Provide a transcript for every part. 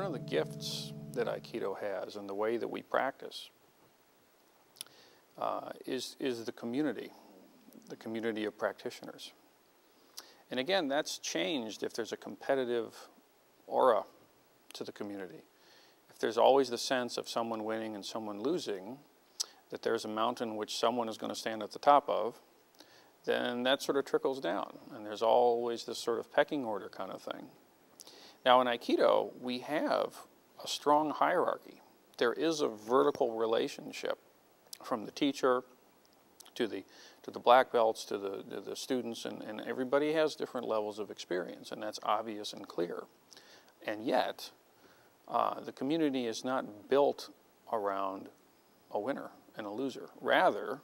of the gifts that Aikido has and the way that we practice is the community of practitioners. And again, that's changed if there's a competitive aura to the community. If there's always the sense of someone winning and someone losing, that there's a mountain which someone is going to stand at the top of, then that sort of trickles down. And there's always this sort of pecking order kind of thing. Now in Aikido, we have a strong hierarchy. There is a vertical relationship from the teacher to the black belts, to the students, and everybody has different levels of experience, and that's obvious and clear. And yet, the community is not built around a winner and a loser. Rather,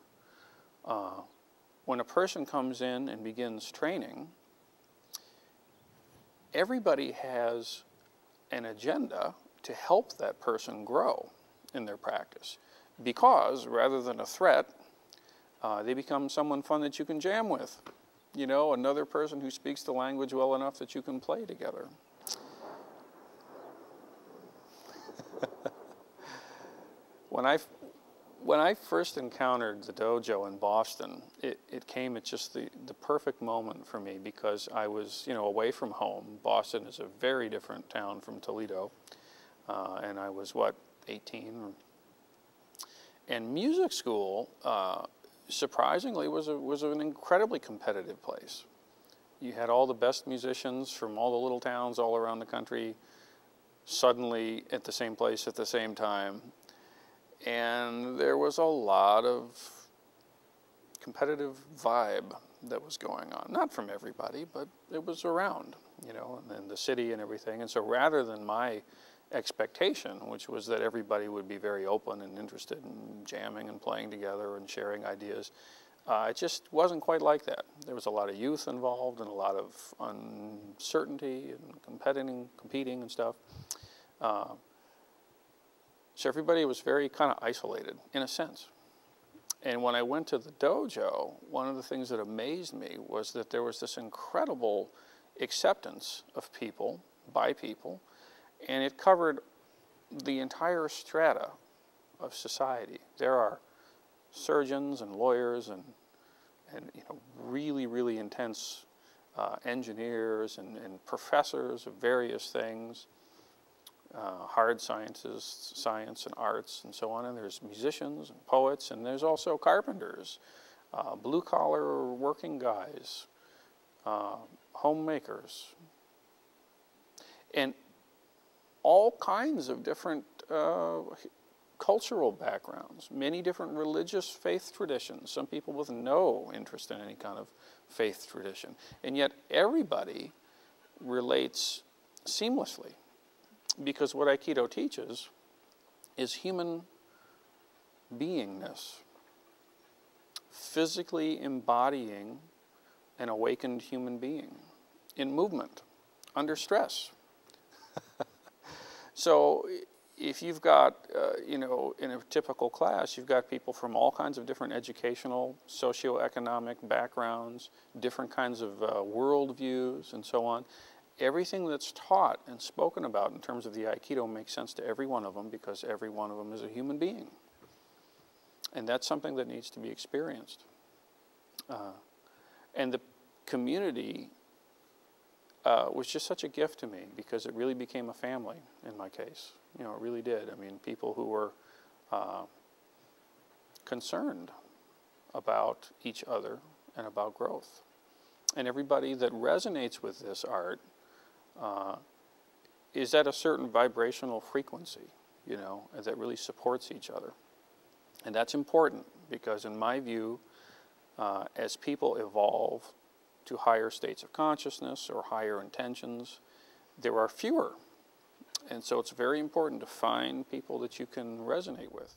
when a person comes in and begins training, everybody has an agenda to help that person grow in their practice. Because, rather than a threat, they become someone fun that you can jam with. You know, another person who speaks the language well enough that you can play together. When I first encountered the dojo in Boston, it came at just the perfect moment for me, because I was, you know, away from home. Boston is a very different town from Toledo, and I was, what, 18? And music school, surprisingly, was an incredibly competitive place. You had all the best musicians from all the little towns all around the country suddenly at the same place at the same time. And there was a lot of competitive vibe that was going on. Not from everybody, but it was around, you know, and the city and everything. And so rather than my expectation, which was that everybody would be very open and interested in jamming and playing together and sharing ideas, it just wasn't quite like that. There was a lot of youth involved and a lot of uncertainty and competing and stuff. So everybody was very kind of isolated, in a sense. And when I went to the dojo, one of the things that amazed me was that there was this incredible acceptance of people, by people, and it covered the entire strata of society. There are surgeons and lawyers and you know, really, really intense engineers and professors of various things. Hard sciences, science and arts and so on, and there's musicians and poets, and there's also carpenters, blue-collar working guys, homemakers, and all kinds of different cultural backgrounds, many different religious faith traditions, some people with no interest in any kind of faith tradition, and yet everybody relates seamlessly. Because what Aikido teaches is human beingness, physically embodying an awakened human being in movement, under stress. So if you've got, you know, in a typical class, you've got people from all kinds of different educational, socioeconomic backgrounds, different kinds of worldviews and so on. Everything that's taught and spoken about in terms of the Aikido makes sense to every one of them, because every one of them is a human being. And that's something that needs to be experienced. And the community was just such a gift to me, because it really became a family in my case. You know, it really did. I mean, people who were concerned about each other and about growth. And everybody that resonates with this art is at a certain vibrational frequency, you know, that really supports each other. And that's important, because in my view, as people evolve to higher states of consciousness or higher intentions, there are fewer. And so it's very important to find people that you can resonate with.